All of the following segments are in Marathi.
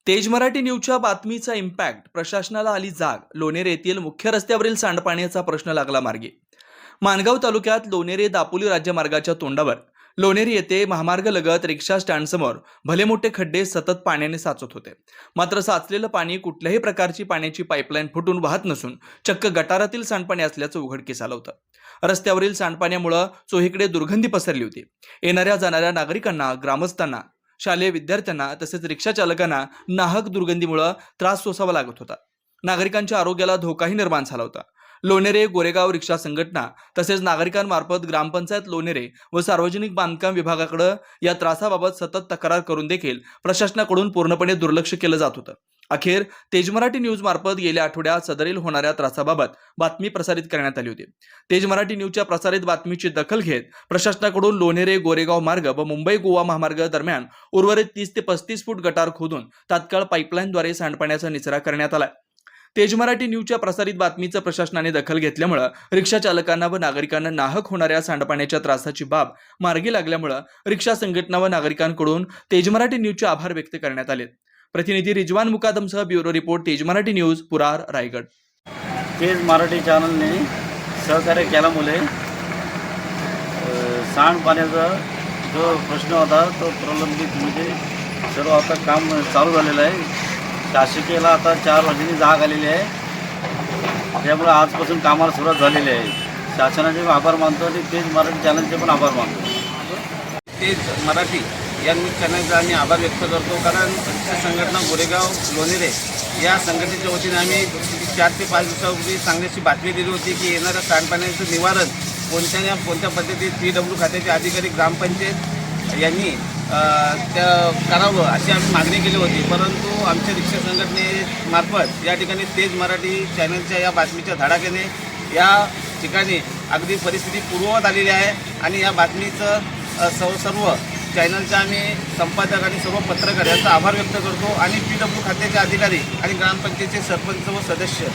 तेज मराठी न्यूजच्या बातमीचा इम्पॅक्ट प्रशासनाला आली जाग. लोणेरे येथील मुख्य रस्त्यावरील सांडपाण्याचा प्रश्न लागला मार्गी. माणगाव तालुक्यात लोणेरे दापोली राज्यमार्गाच्या तोंडावर लोणेरे येथे महामार्गलगत रिक्षा स्टँडसमोर भले मोठे खड्डे सतत पाण्याने साचत होते. मात्र साचलेलं पाणी कुठल्याही प्रकारची पाण्याची पाईपलाईन फुटून वाहत नसून चक्क गटारातील सांडपाणी असल्याचं उघडकीस आलं होतं. रस्त्यावरील सांडपाण्यामुळे चोहीकडे दुर्गंधी पसरली होती. येणाऱ्या जाणाऱ्या नागरिकांना, ग्रामस्थांना, शालेय विद्यार्थ्यांना तसेच रिक्षा चालकांना नाहक दुर्गंधीमुळे त्रास सोसावा लागत होता. नागरिकांच्या आरोग्याला धोकाही निर्माण झाला होता. लोणेरे गोरेगाव रिक्षा संघटना तसेच नागरिकांमार्फत ग्रामपंचायत लोणेरे व सार्वजनिक बांधकाम विभागाकडे या त्रासाबाबत सतत तक्रार करून देखील प्रशासनाकडून पूर्णपणे दुर्लक्ष केलं जात होतं. अखेर तेज मराठी न्यूज मार्फत गेल्या आठवड्यात सदरील होणाऱ्या त्रासाबाबत बातमी प्रसारित करण्यात आली होती. तेज मराठी न्यूजच्या प्रसारित बातमीची दखल घेत प्रशासनाकडून लोणेरे गोरेगाव मार्ग व मुंबई गोवा महामार्ग दरम्यान उर्वरित 30 ते 35 फूट गटार खोदून तात्काळ पाईपलाईनद्वारे सांडपाण्याचा निचरा करण्यात आला. तेज मराठी न्यूजच्या प्रसारित बातमीचं प्रशासनाने दखल घेतल्यामुळे रिक्षा चालकांना व नागरिकांना नाहक होणाऱ्या सांडपाण्याच्या त्रासाची बाब मार्गी लागल्यामुळे रिक्षा संघटना व नागरिकांकडून तेज मराठी न्यूजचे आभार व्यक्त करण्यात आले. प्रतिनिधी रिजवान मुकादमसह ब्युरो रिपोर्ट, तेज मराठी न्यूज, पुरार, रायगड. तेज मराठी चॅनलने सहकार्य केल्यामुळे सांडपाण्याचा जो प्रश्न होता तो प्रलंबित म्हणजे सर्व आता काम चालू झालेलं आहे. शासकीयला आता 4 वर्षांनी जाग आलेली आहे. त्यामुळे आजपासून कामाला सुरुवात झालेली आहे. शासनाचे आभार मानतो आणि तेज मराठी चॅनलचे पण आभार मानतो. तेज मराठी या न्यूज चॅनलचा आम्ही आभार व्यक्त करतो, कारण रिक्षा संघटना गोरेगाव लोणेरे या संघटनेच्या वतीने आम्ही 4 ते 5 दिवसापूर्वी चांगलीशी बातमी दिली होती की येणाऱ्या सांडपाण्याचं निवारण कोणत्या पद्धतीत PW खात्याचे अधिकारी, ग्रामपंचायत यांनी करावं अशी आम्ही मागणी केली होती. परंतु आमच्या रिक्षा संघटनेमार्फत या ठिकाणी तेज मराठी चॅनलच्या या बातमीच्या धडाक्याने या ठिकाणी अगदी परिस्थिती पूर्ववत आलेली आहे आणि या बातमीचं सर्व चॅनलच्या आम्ही संपादक आणि सर्व पत्रकार यांचा आभार व्यक्त करतो आणि PW खात्याचे अधिकारी आणि ग्रामपंचायतीचे सरपंच व सदस्य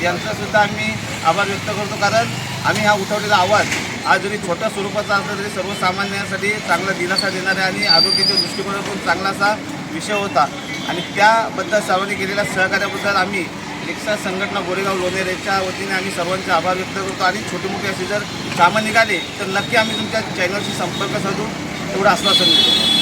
यांचासुद्धा आम्ही आभार व्यक्त करतो, कारण आम्ही हा उठवलेला आवाज आज जरी छोट्या स्वरूपाचा असला तरी सर्वसामान्यांसाठी चांगला दिलासा देणारा आणि आरोग्याच्या दृष्टिकोनातून चांगला असा विषय होता आणि त्याबद्दल सर्वांनी केलेल्या सहकार्याबद्दल आम्ही रिक्षा संघटना गोरेगाव लोणेरेच्या वतीने आम्ही सर्वांचे आभार व्यक्त करतो. आणि छोटे मोठे असे जर कामं निघाले तर नक्की आम्ही तुमच्या चॅनलशी संपर्क साधून एवढं आश्वासन देतो.